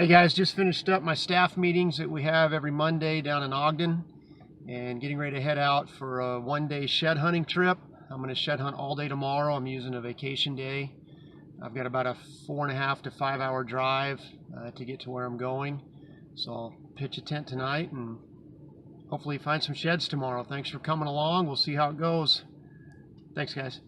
Hey guys, just finished up my staff meetings that we have every Monday down in Ogden and getting ready to head out for a one-day shed hunting trip. I'm going to shed hunt all day tomorrow. I'm using a vacation day. I've got about a 4.5 to 5 hour drive to get to where I'm going. So I'll pitch a tent tonight and hopefully find some sheds tomorrow. Thanks for coming along. We'll see how it goes. Thanks guys.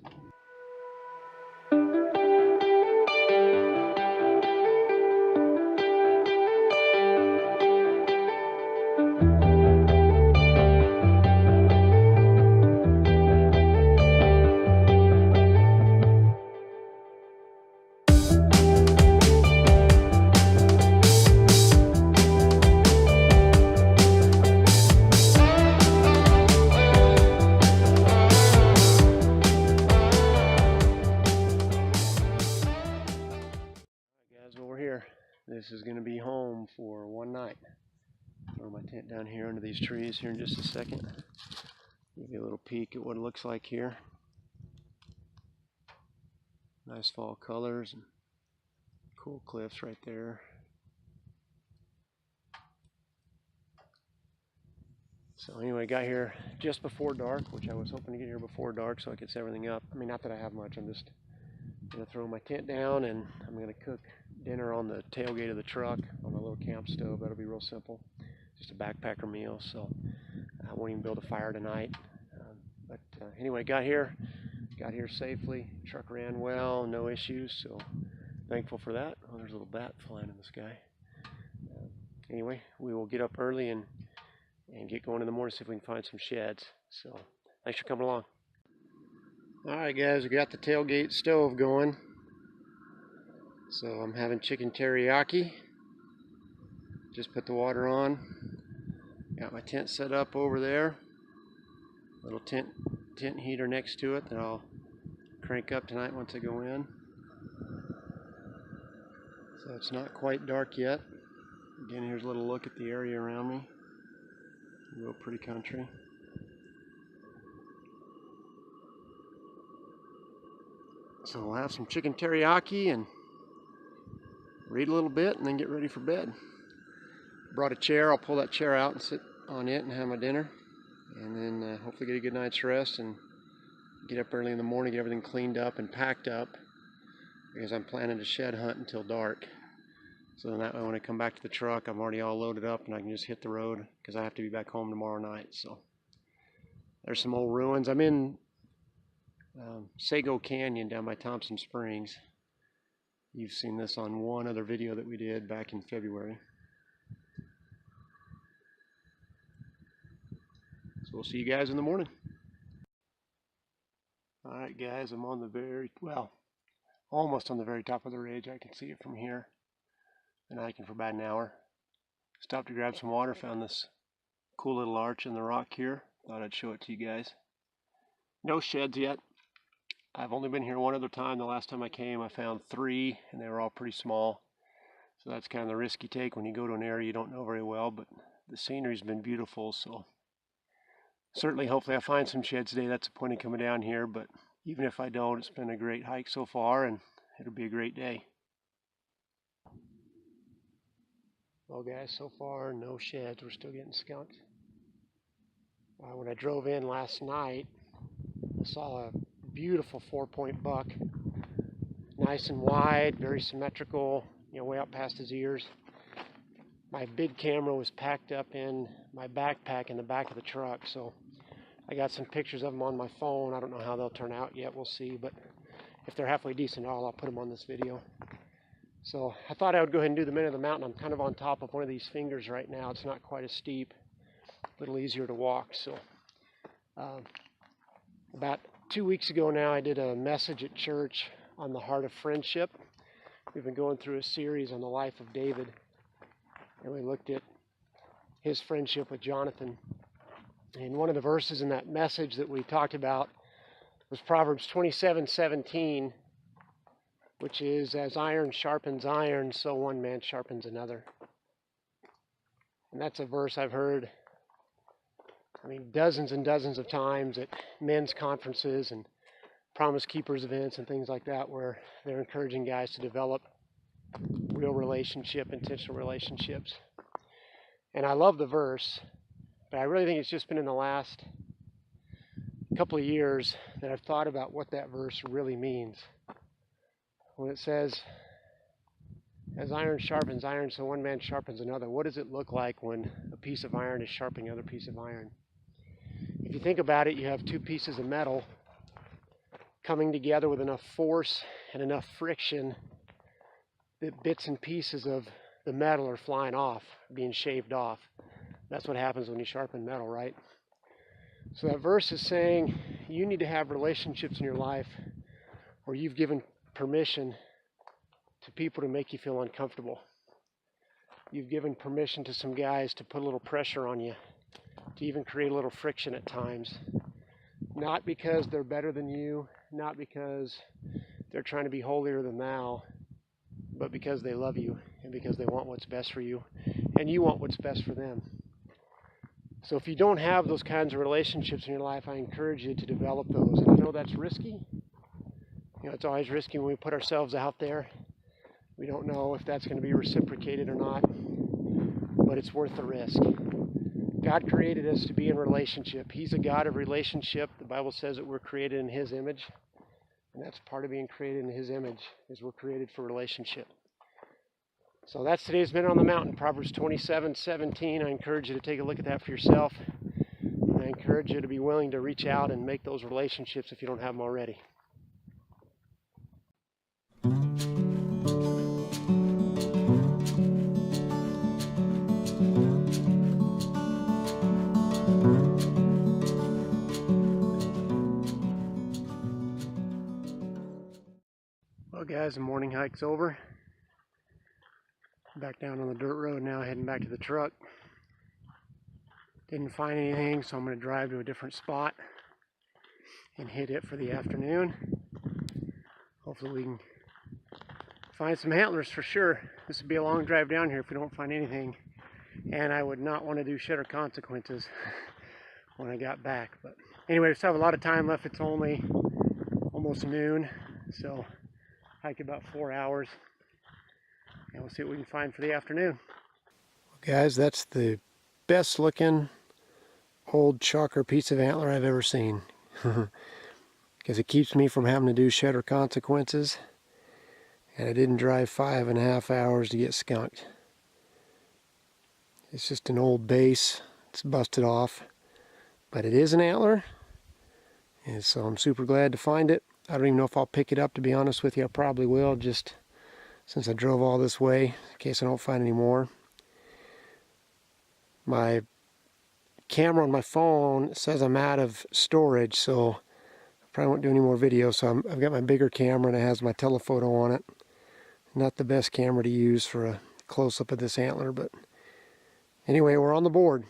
Well, we're here. This is going to be home for one night. Throw my tent down here under these trees here in just a second. Give you a little peek at what it looks like here. Nice fall colors and cool cliffs right there. So anyway, got here just before dark, which I was hoping to get here before dark so I could set everything up. I mean, not that I have much. I'm just going to throw my tent down and I'm going to cook dinner on the tailgate of the truck on my little camp stove. That'll be real simple. Just a backpacker meal, so I won't even build a fire tonight. But anyway, got here safely. Truck ran well, no issues, so thankful for that. Oh, there's a little bat flying in the sky. Anyway, we will get up early and get going in the morning, see if we can find some sheds. So thanks for coming along. Alright guys, we got the tailgate stove going. So I'm having chicken teriyaki. Just put the water on. Got my tent set up over there. Little tent heater next to it that I'll crank up tonight once I go in. So it's not quite dark yet. Again, here's a little look at the area around me. Real pretty country. So we'll have some chicken teriyaki and read a little bit and then get ready for bed. Brought a chair. I'll pull that chair out and sit on it and have my dinner. And then hopefully get a good night's rest and get up early in the morning, get everything cleaned up and packed up, because I'm planning to shed hunt until dark. So then that way when I come back to the truck, I'm already all loaded up and I can just hit the road because I have to be back home tomorrow night. So there's some old ruins. I'm in Sago Canyon down by Thompson Springs. You've seen this on one other video that we did back in February. So we'll see you guys in the morning. Alright guys, I'm on the almost on the very top of the ridge. I can see it from here. Been hiking for about an hour. Stopped to grab some water, found this cool little arch in the rock here. Thought I'd show it to you guys. No sheds yet. I've only been here one other time. The last time I came I found 3 and they were all pretty small. So that's kind of the risk you take when you go to an area you don't know very well, but the scenery's been beautiful, so certainly hopefully I find some sheds today. That's the point of coming down here, but even if I don't, it's been a great hike so far and it'll be a great day. Well guys, so far no sheds. We're still getting skunked. When I drove in last night, I saw a beautiful 4-point buck. Nice and wide, very symmetrical, way out past his ears. My big camera was packed up in my backpack in the back of the truck, so I got some pictures of them on my phone. I don't know how they'll turn out yet, we'll see, but if they're halfway decent, I'll put them on this video. So I thought I would go ahead and do the minute of the mountain. I'm kind of on top of one of these fingers right now. It's not quite as steep, a little easier to walk. So about 2 weeks ago now, I did a message at church on the heart of friendship. We've been going through a series on the life of David, and we looked at his friendship with Jonathan. And one of the verses in that message that we talked about was Proverbs 27:17, which is, as iron sharpens iron, so one man sharpens another. And that's a verse I've heard, dozens and dozens of times at men's conferences and Promise Keepers events and things like that, where they're encouraging guys to develop real relationship, intentional relationships. And I love the verse, but I really think it's just been in the last couple of years that I've thought about what that verse really means. When it says, as iron sharpens iron, so one man sharpens another. What does it look like when a piece of iron is sharpening another piece of iron? If you think about it, you have two pieces of metal coming together with enough force and enough friction that bits and pieces of the metal are flying off, being shaved off. That's what happens when you sharpen metal, right? So that verse is saying you need to have relationships in your life where you've given permission to people to make you feel uncomfortable. You've given permission to some guys to put a little pressure on you, to even create a little friction at times. Not because they're better than you, not because they're trying to be holier than thou, but because they love you and because they want what's best for you and you want what's best for them. So if you don't have those kinds of relationships in your life, I encourage you to develop those. And I know that's risky. You know, it's always risky when we put ourselves out there. We don't know if that's going to be reciprocated or not, but it's worth the risk. God created us to be in relationship. He's a God of relationship. The Bible says that we're created in His image, and that's part of being created in His image, is we're created for relationship. So that's today's Minute on the Mountain, Proverbs 27:17. I encourage you to take a look at that for yourself. And I encourage you to be willing to reach out and make those relationships if you don't have them already. Well guys, the morning hike's over. Back down on the dirt road now, heading back to the truck. Didn't find anything, so I'm going to drive to a different spot and hit it for the afternoon. Hopefully we can find some antlers for sure. This would be a long drive down here if we don't find anything. And I would not want to do Shed or Consequences when I got back. But anyway, we still have a lot of time left. It's only almost noon, so hike about 4 hours. And we'll see what we can find for the afternoon. Well, guys, that's the best looking old chalker piece of antler I've ever seen. Because it keeps me from having to do Shed or Consequences. And I didn't drive 5.5 hours to get skunked. It's just an old base. It's busted off. But it is an antler. And so I'm super glad to find it. I don't even know if I'll pick it up, to be honest with you. I probably will, just since I drove all this way, in case I don't find any more. My camera on my phone says I'm out of storage, so I probably won't do any more videos. So I've got my bigger camera and it has my telephoto on it. Not the best camera to use for a close-up of this antler, but anyway, we're on the board.